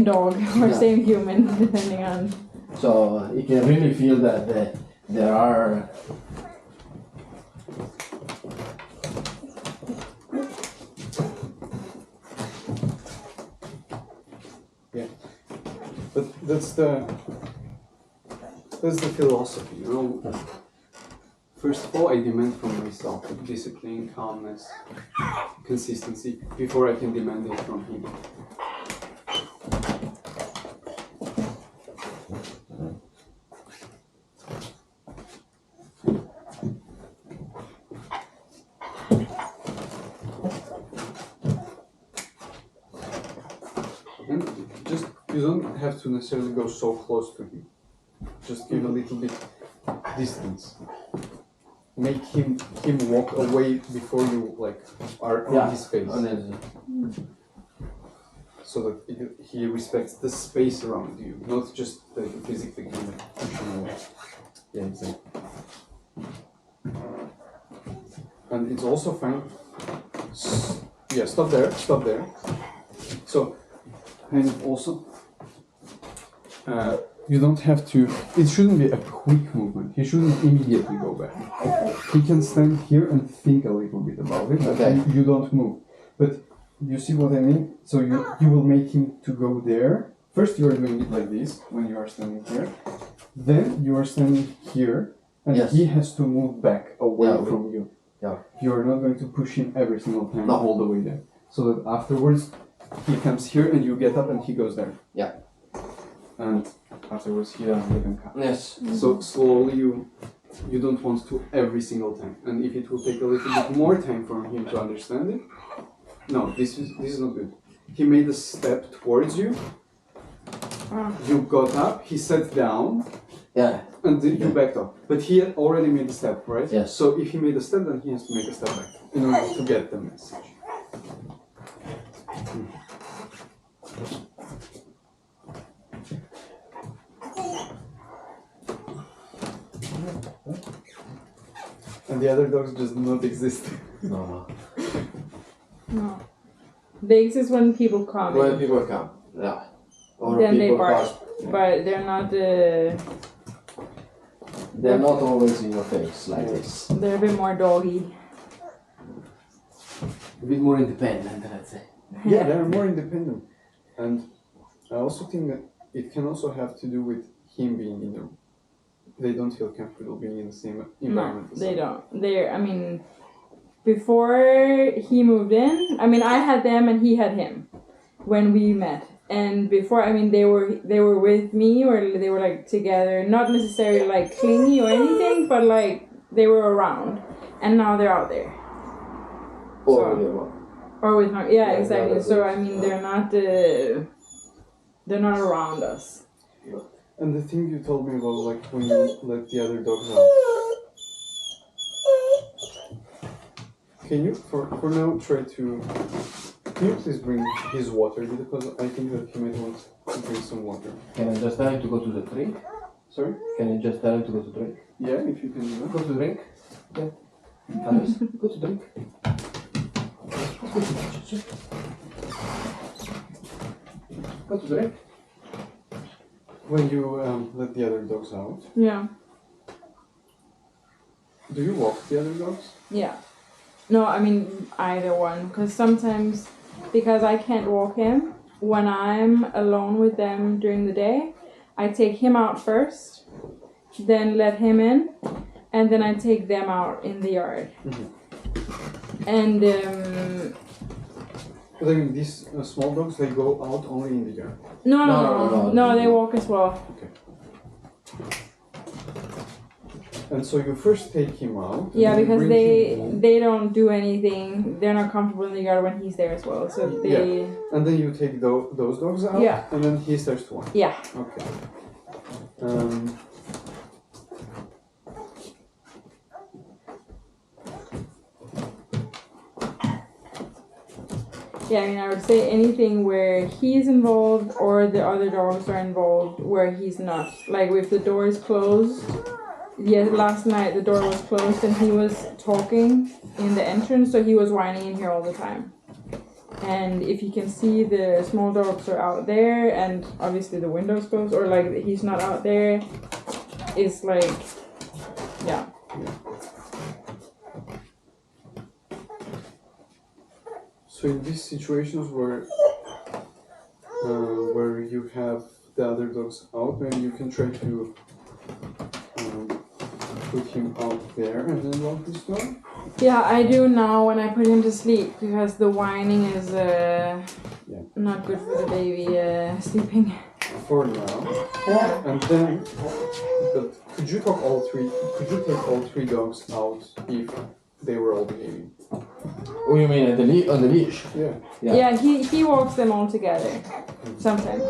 dog or same human, depending on. So you can really feel that there are. Yeah, but that's the philosophy, you know. First of all, I demand from myself discipline, calmness, consistency before I can demand it from him. And just, you don't have to necessarily go so close to him. Just give a little bit distance. Make him walk away before you are on his face. So that he respects the space around you, not just the physically kind of pushing away. Yeah, exactly. And it's also fine. Yeah, stop there. So, and also, you don't have to. It shouldn't be a quick movement. He shouldn't immediately go back. He can stand here and think a little bit about it. Okay. You don't move. But you see what I mean? So you will make him to go there. First you are doing it like this when you are standing here. Then you are standing here and he has to move back away from you. Yeah. You are not going to push him every single time all the way there. So that afterwards he comes here and you get up and he goes there. Yeah. And afterwards he doesn't even come. Yes. So slowly you don't want to every single time. And if it will take a little bit more time for him to understand it, no, this is not good. He made a step towards you. You got up, he sat down. Yeah. And then you backed up. But he had already made a step, right? Yes. So if he made a step, then he has to make a step back in order to get the message. And the other dogs just do not exist. No. They exist when people come. When people come, yeah. Or then people they bark, pass. but they're not. They're not always in your face like this. They're a bit more doggy. A bit more independent, let's say. Yeah, they're more independent. And I also think that it can also have to do with him being in the... They don't feel comfortable being in the same environment. No, they don't. Before he moved in, I had them and he had him when we met. And before, they were with me, or they were together, not necessarily clingy or anything, but they were around. And now they're out there. Or with my, yeah, exactly. So they're not around us. And the thing you told me about when you let the other dogs out. Can you, for now, try to... Can you please bring his water? Because I think that he might want to drink some water. Can I just tell him to go to the drink? Sorry? Can you just tell him to go to drink? Yeah, if you can do that. Go to drink? Yeah. Alice, go to drink. Go to drink. When you let the other dogs out, Yeah. do you walk the other dogs? Yeah. No, either one. Because sometimes, because I can't walk him, when I'm alone with them during the day, I take him out first, then let him in, and then I take them out in the yard. Mm-hmm. And, But these small dogs, they go out only in the yard. No, they walk as well. Okay. And so you first take him out. Yeah, because they don't do anything. They're not comfortable in the yard when he's there as well. So they... Yeah. And then you take those dogs out? Yeah. And then he starts to walk? Yeah. Okay. Yeah, I would say anything where he's involved or the other dogs are involved where he's not. If the door is closed... Yeah, last night the door was closed and he was talking in the entrance, so he was whining in here all the time. and if you can see the small dogs are out there, and obviously the window's closed, or like he's not out there, it's like, yeah. So in these situations where you have the other dogs out, maybe you can try to put him out there and then walk this dog. Yeah, I do now when I put him to sleep, because the whining is not good for the baby sleeping. For now. And then, but could you take all three dogs out if they were all behaving? Oh, you mean on the leash? Yeah. Yeah, he walks them all together sometimes.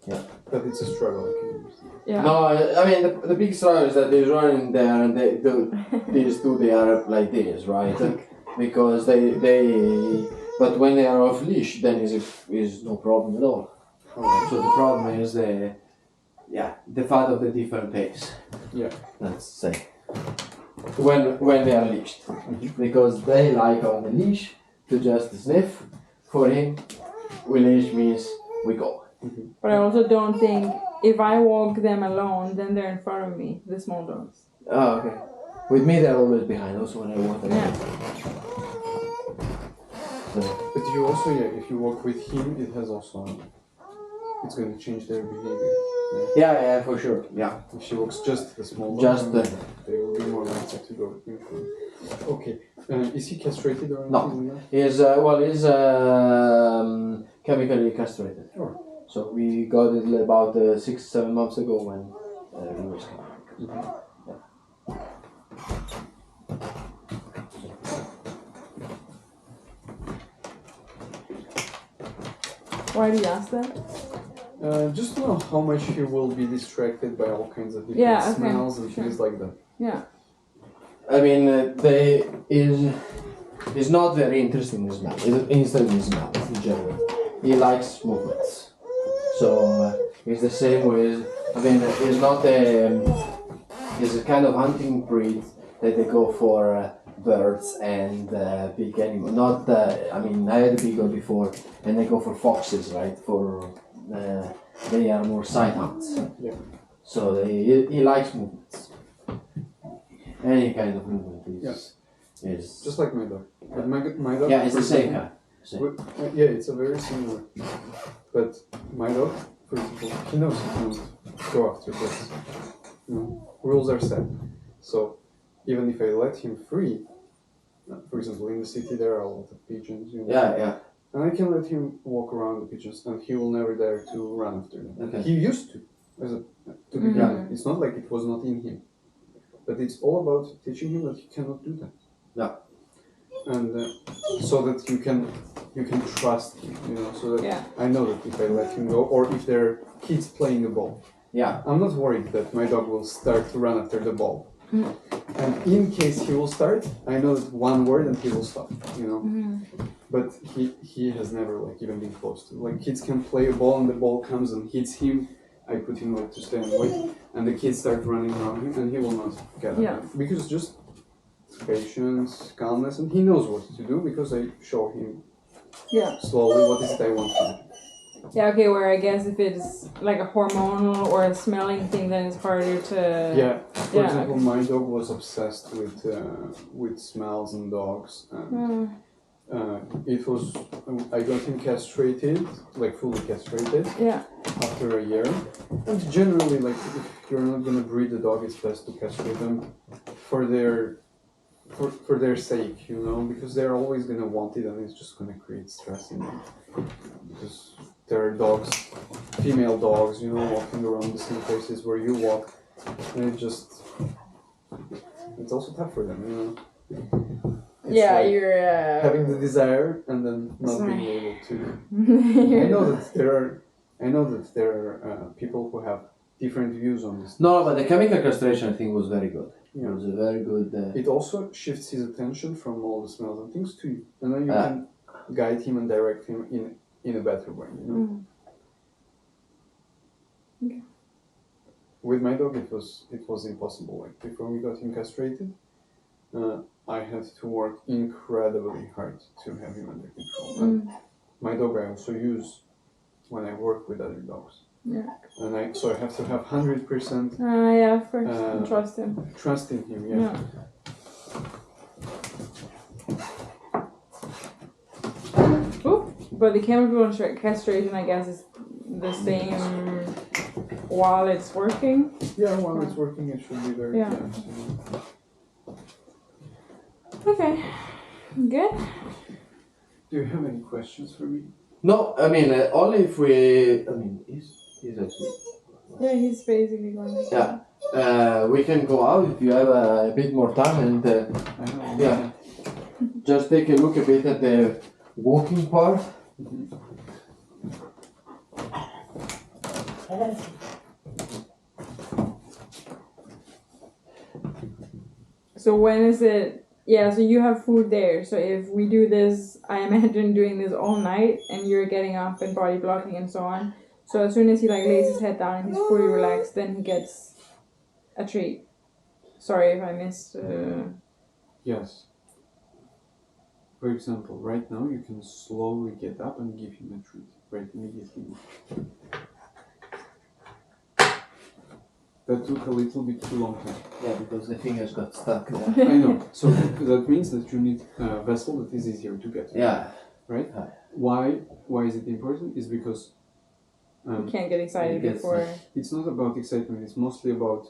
Yeah. But it's a struggle, I can understand. Yeah. No, I mean the big struggle is that they're running there and these two they are like this, right? Because but when they are off leash, then is no problem at all. So the problem is the fact of the different pace. Yeah. Let's say when they are leashed, because they like on the leash to just sniff. For him, we leash means we go. But I also don't think if I walk them alone, then they're in front of me, the small dogs. Oh, okay. With me, they're always behind. Also, when I walk them. Yeah. So, But you also, if you walk with him, it's going to change their behavior. yeah, for sure. Yeah. If she walks just the small dog, Just the. they will be more likely to go in front. Okay. Is he castrated or No. anything like that? He's chemically castrated. Sure. So we got it about 6-7 months ago when he was coming. Why do you ask that? Just to know how much he will be distracted by all kinds of different smells and things like that. Yeah. I mean, he's not very interested in smell. He's interested in smell in general. He likes movements. So it's the same with. I mean, he's not he's a kind of hunting breed that they go for birds and big animals. Not I mean, I had a beagle before, and they go for foxes, right? For they are more sight hunts. Yeah. So he likes movements. Any kind of movement is Just like my dog. But my dog. yeah, it's the same kind. Yeah, it's a very similar. But my dog, for example, he knows he cannot go after this. Rules are set. So even if I let him free, for example, in the city there are a lot of pigeons. Yeah. And I can let him walk around the pigeons, and he will never dare to run after them. Okay. He used to, to begin. It's not like it was not in him, but it's all about teaching him that he cannot do that. Yeah. And so that you can trust him, so that I know that if I let him go, or if there are kids playing a ball, I'm not worried that my dog will start to run after the ball. And in case he will start, I know that one word and he will stop, But he has never even been close to. Kids can play a ball and the ball comes and hits him. I put him to stay and wait, and the kids start running around him, and he will not get up. Because just patience, calmness, and he knows what to do because I show him slowly what is it I want to do. Yeah, okay, where I guess if it's like a hormonal or a smelling thing, then it's harder to... For example, my dog was obsessed with smells and dogs, and it was, I got him castrated, fully castrated, after a year. And generally, if you're not gonna breed a dog, it's best to castrate them for their sake, because they're always gonna want it, and it's just gonna create stress in them. Because there are dogs, female dogs, walking around the same places where you walk, and it's also tough for them, It's you're having the desire and then not being able to. I know that there are people who have different views on this. No, but the chemical castration I think was very good. Yeah. It was a very good. It also shifts his attention from all the smells and things to you, and then you can guide him and direct him in a better way. Okay. With my dog, it was impossible. Before we got him castrated, I had to work incredibly hard to have him under control. And my dog I also use when I work with other dogs. Yeah. And I have to have 100% Yeah, of course. Trust him. trust in him. Yeah. Ooh, but the chemical castration, I guess, is the same while it's working. Yeah, while it's working, it should be very Yeah. clear. Okay, good. Do you have any questions for me? No, I mean only if we. I mean, he's actually. Yeah, he's basically going to. Yeah. We can go out if you have a bit more time and I know. yeah, just take a look a bit at the walking part. So when is it? Yeah, so you have food there. So if we do this, I imagine doing this all night, and you're getting up and body blocking and so on. So as soon as he like lays his head down and he's fully relaxed, then he gets a treat. Sorry if I missed. Yes. For example, right now you can slowly get up and give him a treat right immediately. That took a little bit too long time. Yeah, because the fingers got stuck there. I know. So that means that you need a vessel that is easier to get. Yeah. Right? Why is it important? Is because You can't get excited Yes. before. it's not about excitement, it's mostly about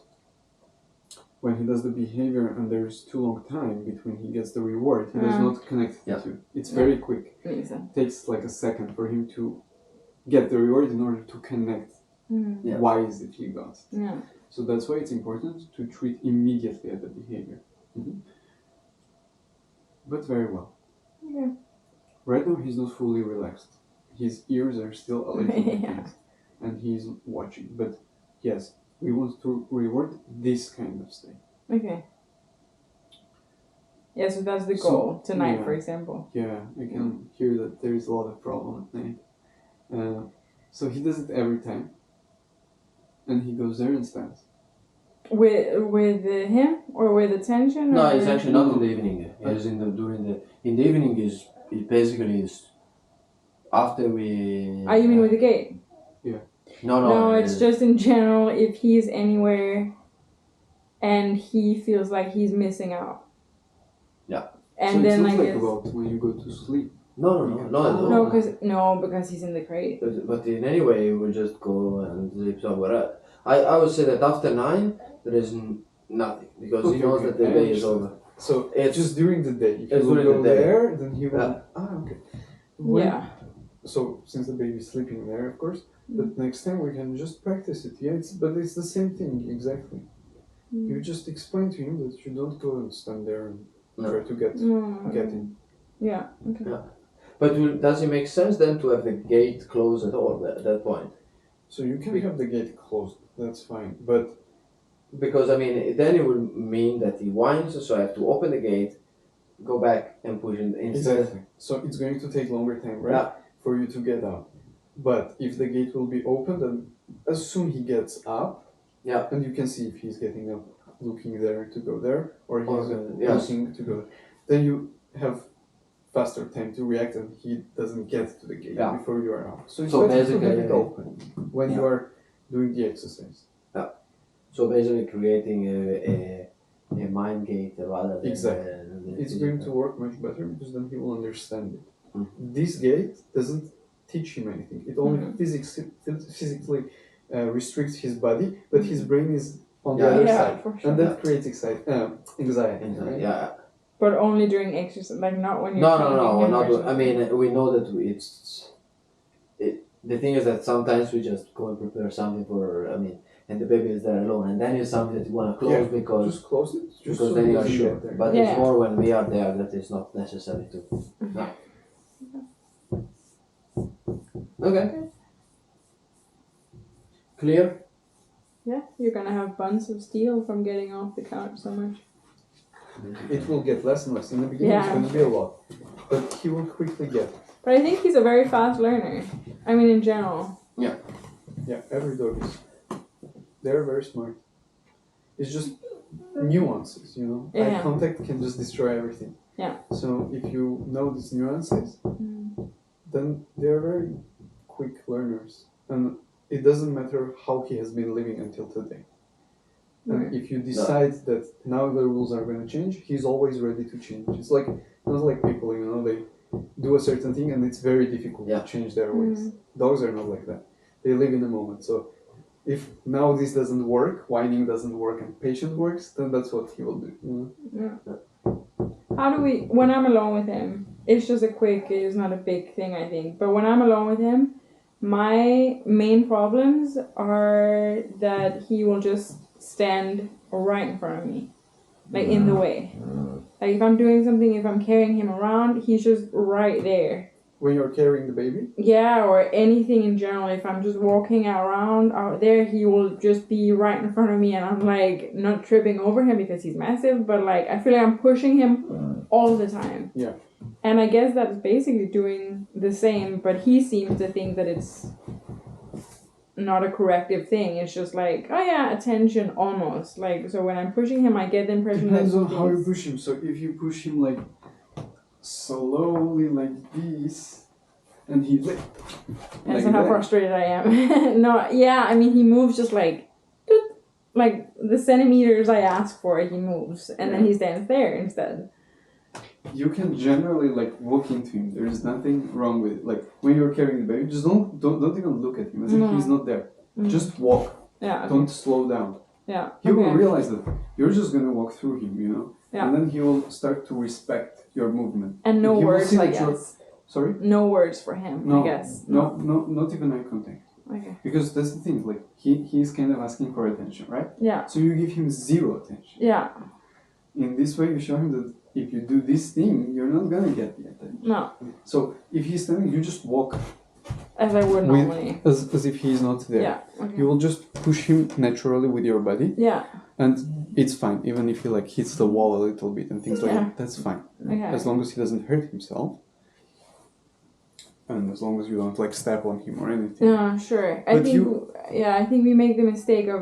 when he does the behavior and there's too long time between he gets the reward, he does not connect the two. It's very quick. Makes sense. It takes like a second for him to get the reward in order to connect Yeah. why is it he got. Yeah. So that's why it's important to treat immediately at the behavior. But very well. Okay. Right now he's not fully relaxed. His ears are still a little bit Yeah. tense, and he's watching. But yes, we want to reward this kind of stay. Okay. Yeah, so that's the So, goal tonight, yeah. for example. Yeah, I can hear that there is a lot of problem at night. So he does it every time, and he goes there and stands. With him or with attention? No, or? it's actually not in the evening. It's in the evening is it basically is after we. Oh, you mean with the gate? No, it's just in general if he's anywhere and he feels like he's missing out. Yeah. And so then it's not I like guess about when you go to sleep. No. because he's in the crate. But in any way, we just go and sleep somewhere else. I would say that after 9 there is nothing because he knows that the day is over. So It's just during the day. If it's you will during go the day. there, then he will. Yeah. Okay. Yeah. So since the baby is sleeping there, of course, but next time we can just practice it. Yeah, but it's the same thing exactly. You just explain to him that you don't go and stand there and try to get in. Yeah. Okay. Yeah. But does it make sense then to have the gate closed at all at that point? So you can have the gate closed. That's fine, but Because I mean, then it would mean that he whines, so I have to open the gate, go back and push it instead. exactly. So it's going to take longer time, right, Yeah. for you to get out. But if the gate will be opened, and as soon he gets up, Yeah. and you can see if he's getting up, looking there to go there, or he's yes. looking to go. Then you have faster time to react, and he doesn't get to the gate Yeah. before you are out. So it's So better to have basically, it open when you are doing the exercise. So basically creating a mind gate rather than Exactly. It's going to work much better because then he will understand it. This gate doesn't teach him anything. It only physically restricts his body, but his brain is on the other side, for sure. and that creates anxiety. Right? Yeah. But only during exercise, like not when you're No, changing him or not. I something. mean, we know that the thing is that sometimes we just go and prepare something for. I mean, and the baby is there alone, and then it's something that you want to close because Just close it. Just because so then he you are doesn't sure. get there. But it's more when we are there that it's not necessary to. No. Okay. Clear? Yeah, you're gonna have buns of steel from getting off the couch so much. It will get less and less. In the beginning, it's going to be a lot, but he will quickly get it. But I think he's a very fast learner. I mean, in general. Yeah, every dog is. They're very smart. It's just nuances, you know. Yeah. Eye contact can just destroy everything. Yeah. So if you know these nuances, then they're very quick learners, and it doesn't matter how he has been living until today. And if you decide that now the rules are going to change, he's always ready to change. It's like not like people, you know, they do a certain thing and it's very difficult to change their ways. Dogs are not like that. They live in the moment. So if now this doesn't work, whining doesn't work, and patience works, then that's what he will do. How do we? When I'm alone with him, it's just it's not a big thing, I think. But when I'm alone with him, my main problems are that he will just stand right in front of me, like in the way. Like if I'm doing something, if I'm carrying him around, he's just right there. When you're carrying the baby? Yeah, or anything in general. If I'm just walking around out there, he will just be right in front of me, and I'm like not tripping over him because he's massive, but like I feel like I'm pushing him all the time. Yeah. And I guess that's basically doing the same, but he seems to think that it's not a corrective thing. It's just like, oh yeah, attention almost. Like, so when I'm pushing him, I get the impression depends on how you push him. So if you push him like slowly like this, and he's like... That's how frustrated I am. No, yeah, I mean, he moves just like the centimeters I ask for, he moves, and then he stands there instead. You can generally like walk into him. There is nothing wrong with it. Like when you're carrying the baby, just don't even look at him as if he's not there. Just walk. Yeah. Okay. Don't slow down. Yeah. He will realize that you're just gonna walk through him, you know. Yeah. And then he will start to respect your movement. And no words, I guess. Sorry? No words for him, no, I guess. No, not even eye contact. Okay. Because that's the thing, like he's kind of asking for attention, right? Yeah. So you give him zero attention. Yeah. In this way, you show him that if you do this thing, you're not gonna get the attention. No. So if he's standing, you just walk. As I would normally. As if he's not there. Yeah. Okay. You will just push him naturally with your body. Yeah. And it's fine, even if he like hits the wall a little bit and things like that. That's fine. Okay. As long as he doesn't hurt himself. And as long as you don't like step on him or anything. Yeah, sure. I think we make the mistake of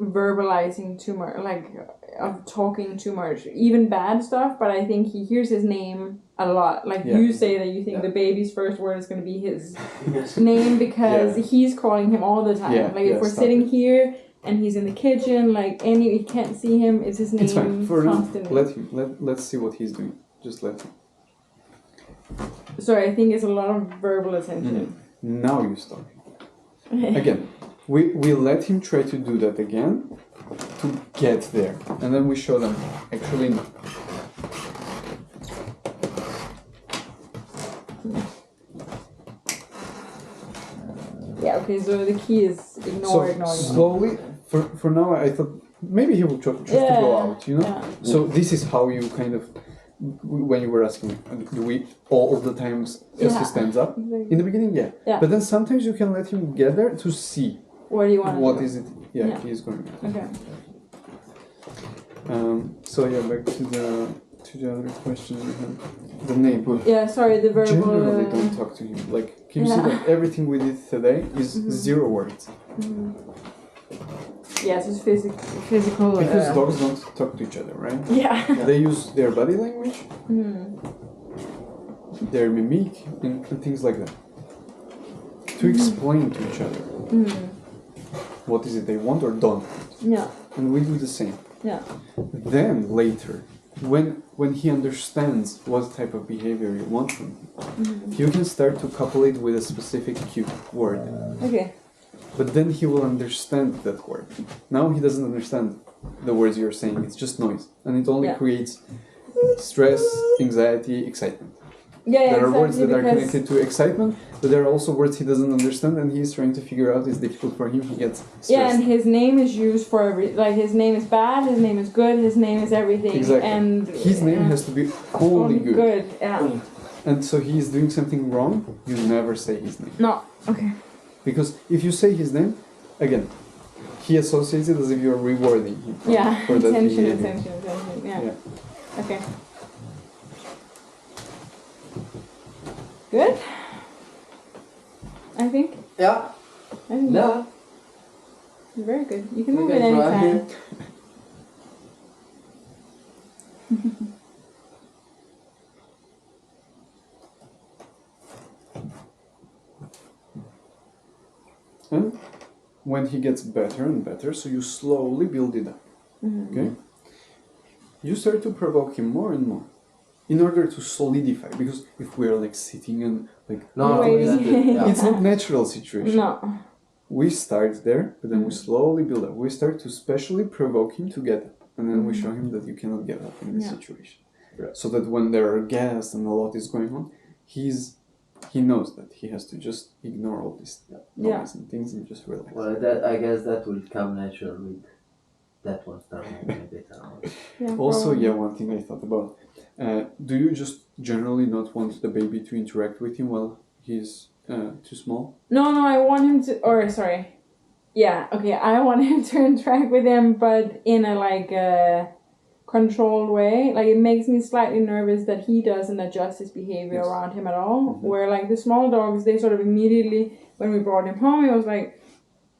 verbalizing too much, like of talking too much, even bad stuff. But I think he hears his name a lot. Like you say that you think the baby's first word is going to be his name because he's calling him all the time. Like if we're sitting here and he's in the kitchen, like you can't see him, it's his name. It's fine. For constantly. Let him. Let's see what he's doing. Just let him. Sorry, I think it's a lot of verbal attention. Now you stop. Again, we let him try to do that again to get there. And then we show them, actually no. Yeah, okay, so the key is ignoring. Slowly, for now I thought maybe he will try just to go out, you know? Yeah. So this is how you kind of, when you were asking, do we all the times as he stands up? In the beginning, yeah. But then sometimes you can let him get there to see. What do you want? What is it? Yeah, he's going. Okay. So yeah, back to the other question we had. The name. Yeah, sorry, the verbal. Generally, don't talk to him. Like, can you see that everything we did today is 0 words? Yes, it's physical. Because dogs don't talk to each other, right? Yeah. They use their body language, their mimic, and things like that to explain to each other what is it they want or don't want. Yeah. And we do the same. Yeah. Then later, when he understands what type of behavior you want from him, you can start to couple it with a specific cue word. Okay. But then he will understand that word. Now he doesn't understand the words you're saying. It's just noise. And it only creates stress, anxiety, excitement. There are words that are connected to excitement, but there are also words he doesn't understand and he's trying to figure out. It's difficult for him. He gets stressed. Yeah, and his name is used for his name is bad, his name is good, his name is everything. Exactly. And his name has to be only good. Good, yeah. And so he's doing something wrong, you never say his name. No, okay. Because if you say his name, again, he associates it as if you're rewarding him for that behavior. Attention. Yeah. Okay. Good? I think. Yeah. Yeah. Very good. You can move it anytime. And when he gets better and better, so you slowly build it up. Okay? You start to provoke him more and more in order to solidify. Because if we're like sitting and like No, Waiting. yeah. it's not natural situation. No. We start there, but then we slowly build up. We start to specially provoke him to get up, and then we show him that you cannot get up in this situation. Right. So that when there are guests and a lot is going on, he knows that he has to just ignore all this noise and things and just relax. Well, I guess that will come natural with that one start moving a bit around. Yeah, Also, probably. one thing I thought about. Do you just generally not want the baby to interact with him while he's too small? No, I want him to, or sorry. Yeah, okay, I want him to interact with him, but in a like controlled way. Like it makes me slightly nervous that he doesn't adjust his behavior around him at all. Where like the small dogs, they sort of immediately, when we brought him home, it was like,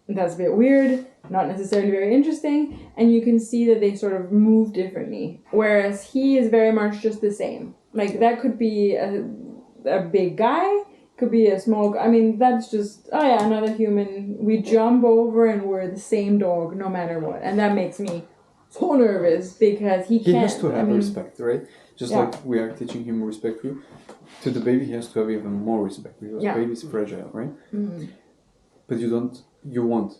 that's a bit weird, not necessarily very interesting, and you can see that they sort of move differently. Whereas he is very much just the same. Like that could be a big guy, could be a small. I mean, that's just another human. We jump over and we're the same dog no matter what, and that makes me so nervous because he can't. He has to have respect, right? Just like we are teaching him respect to the baby, he has to have even more respect because baby is fragile, right? But you want.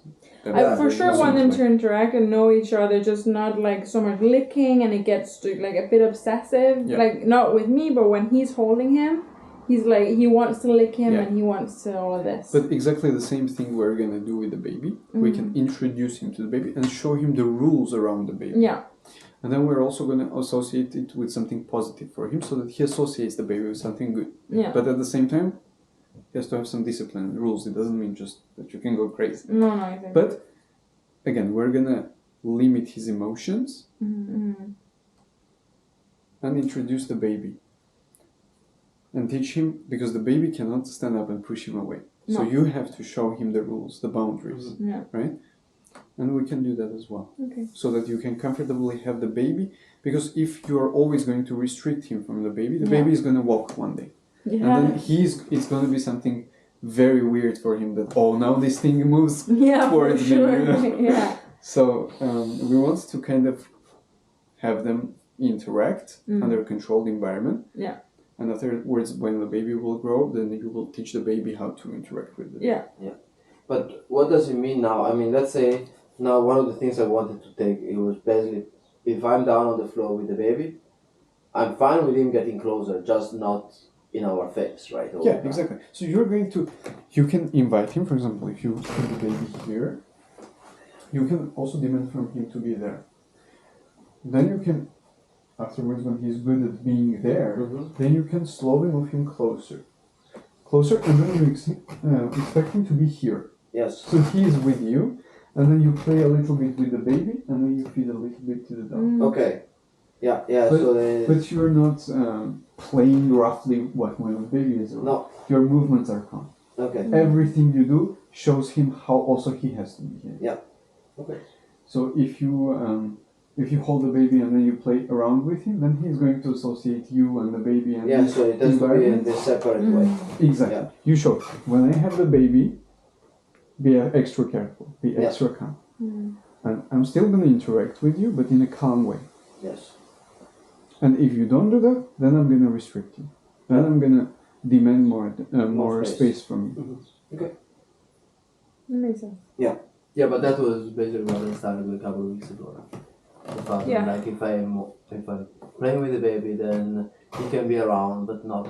I for sure want them to interact and know each other, just not like so much licking and it gets to, like a bit obsessive. Yeah. Like not with me, but when he's holding him, he's like he wants to lick him and he wants to all of this. But exactly the same thing we're gonna do with the baby. We can introduce him to the baby and show him the rules around the baby. Yeah. And then we're also gonna associate it with something positive for him so that he associates the baby with something good. Yeah. But at the same time, he has to have some discipline and rules. It doesn't mean just that you can go crazy. No, I think. But again, we're gonna limit his emotions and introduce the baby. And teach him, because the baby cannot stand up and push him away. So you have to show him the rules, the boundaries, right? And we can do that as well. Okay. So that you can comfortably have the baby, because if you are always going to restrict him from the baby is going to walk one day. Yeah. And then it's going to be something very weird for him that, now this thing moves towards me. Sure. You know? Yeah. So we want to kind of have them interact under a controlled environment. Yeah. And afterwards, when the baby will grow, then you will teach the baby how to interact with it. Yeah. But what does it mean now? I mean, let's say now one of the things I wanted to take, it was basically if I'm down on the floor with the baby, I'm fine with him getting closer, just not in our face, right? Yeah, exactly. So you can invite him, for example, if you put the baby here, you can also demand from him to be there. Then you can, afterwards when he's good at being there, then you can slowly move him closer, and then you expect him to be here. Yes. So he is with you, and then you play a little bit with the baby, and then you feed a little bit to the dog. Okay. Yeah. But you're not playing roughly when the baby is around. No. Your movements are calm. Okay. Everything you do shows him how also he has to behave. Yeah. Okay. So if you hold the baby and then you play around with him, then he's going to associate you and the baby and so it has to be in this separate way. Exactly. Yeah. You show, when I have the baby, be extra careful, be extra calm. And I'm still going to interact with you, but in a calm way. Yes. And if you don't do that, then I'm going to restrict you. Then I'm going to demand more space from you. Okay. Makes sense. Yeah, but that was basically what I started with a couple of weeks ago. Like if I'm playing with the baby, then he can be around, but not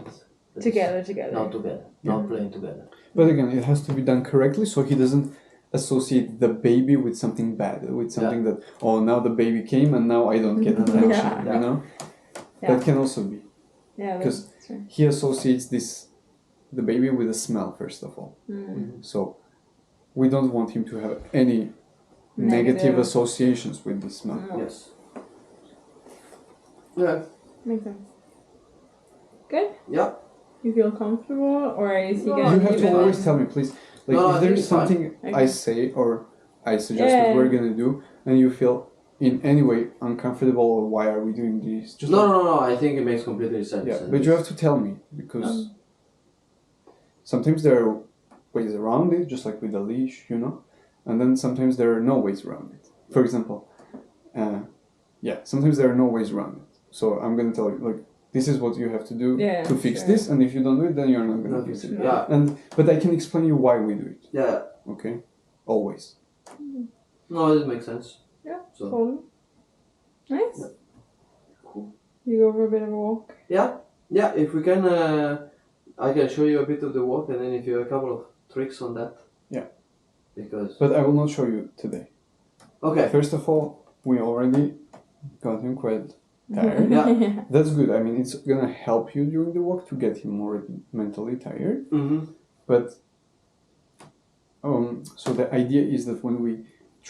together. Not together. Not playing together. But again, it has to be done correctly, so he doesn't associate the baby with something bad, with something that now the baby came and now I don't get attention. You know, that can also be. Yeah, because he associates the baby with a smell first of all. So we don't want him to have any negative associations with the smell. Yes. Yeah. Makes sense. Good? Yeah. You feel comfortable, or is he gonna? You have to always tell me, please. Like if there's something I say or I suggest that we're gonna do, and you feel in any way uncomfortable, or why are we doing this? Just no. I think it makes completely sense. Yeah, but you have to tell me, because sometimes there are ways around it, just like with a leash, you know. And then sometimes there are no ways around it. For example, sometimes there are no ways around it. So I'm gonna tell you, like, this is what you have to do to fix this, and if you don't do it, then you're not gonna fix it. Yeah. But I can explain you why we do it. Yeah. Okay, always. No, it makes sense. Yeah, So. totally. Nice. Yeah. Cool. You go for a bit of a walk. Yeah. If we can, I can show you a bit of the walk, and then if you have a couple of tricks on that. Yeah. Because. But I will not show you today. Okay. First of all, we already got him quite tired. Yeah. That's good. I mean, it's gonna help you during the walk to get him more mentally tired. Mm-hmm. But so the idea is that when we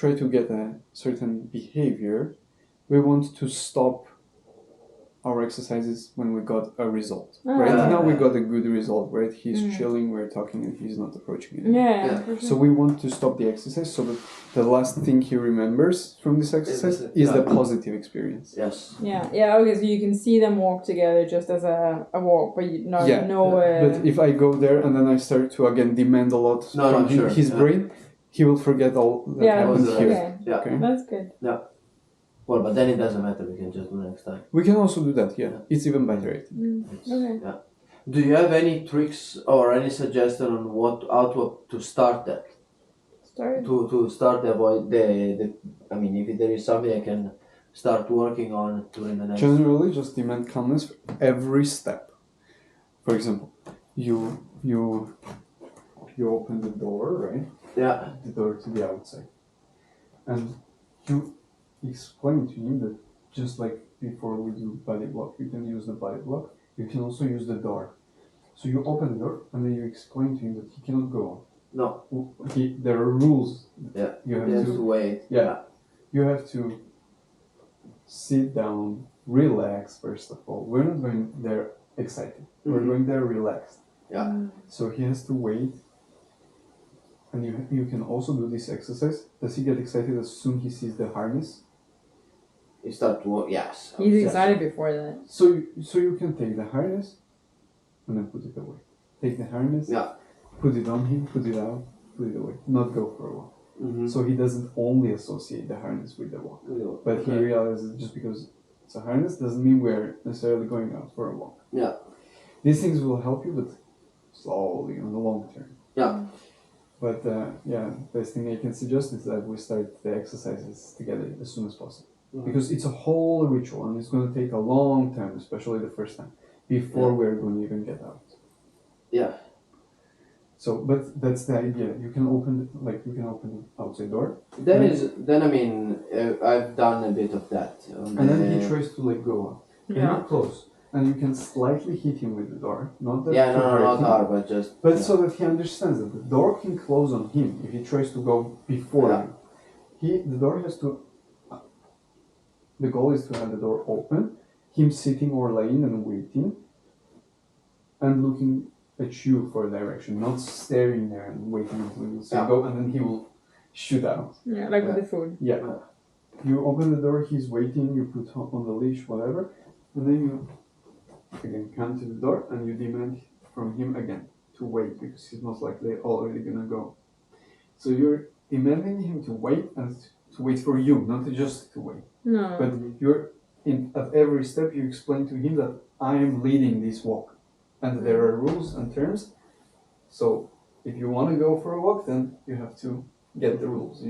try to get a certain behavior, we want to stop our exercises when we got a result. Right now we got a good result, right? He's chilling, we're talking, and he's not approaching it. Yeah. So we want to stop the exercise so that the last thing he remembers from this exercise is the positive experience. Yes. Yeah. Okay, so you can see them walk together just as a walk, but you no. But if I go there and then I start to again demand a lot from his brain, he will forget all that happened here. Okay. That's good. Yeah. Well, but then it doesn't matter. We can just do next time. We can also do that. Yeah, it's even better. I think. Okay. Yeah. Do you have any tricks or any suggestion on how to start that? To start the I mean, if there is something I can start working on during the next. Generally, just demand calmness every step. For example, you open the door, right? Yeah. The door to the outside, and you explain to him that just like before we do body block, you can use the body block. You can also use the door. So you open the door and then you explain to him that he cannot go on. No. There are rules. Yeah. You have to wait. Yeah. You have to sit down, relax first of all. We're not going there excited. We're going there relaxed. Yeah. So he has to wait. And you can also do this exercise. Does he get excited as soon as he sees the harness? You start to work. Yes. He's excited before that. So you can take the harness and then put it away. Take the harness. Yeah. Put it on him. Put it out. Put it away. Not go for a walk. Mm-hmm. So he doesn't only associate the harness with the walk, but he realizes just because it's a harness doesn't mean we're necessarily going out for a walk. Yeah. These things will help you, but slowly on the long term. Yeah. But best thing I can suggest is that we start the exercises together as soon as possible. Because it's a whole ritual and it's going to take a long time, especially the first time, before we're going to even get out. Yeah. So, but that's the idea. You can open the outside door. Then I mean, I've done a bit of that. And then he tries to let go. And you're close. And you can slightly hit him with the door. Not that not hard, but just... But so that he understands that the door can close on him if he tries to go before you. The door has to... The goal is to have the door open, him sitting or laying and waiting, and looking at you for a direction, not staring there and waiting until you say go, and then he will shoot out. Yeah, like with the food. Yeah. You open the door, he's waiting, you put on the leash, whatever, and then you again come to the door and you demand from him again to wait because he's most likely already gonna go. So you're demanding him to wait and to wait for you, not just to wait. No. But you're at every step you explain to him that I am leading this walk. And there are rules and terms. So if you want to go for a walk, then you have to get the rules.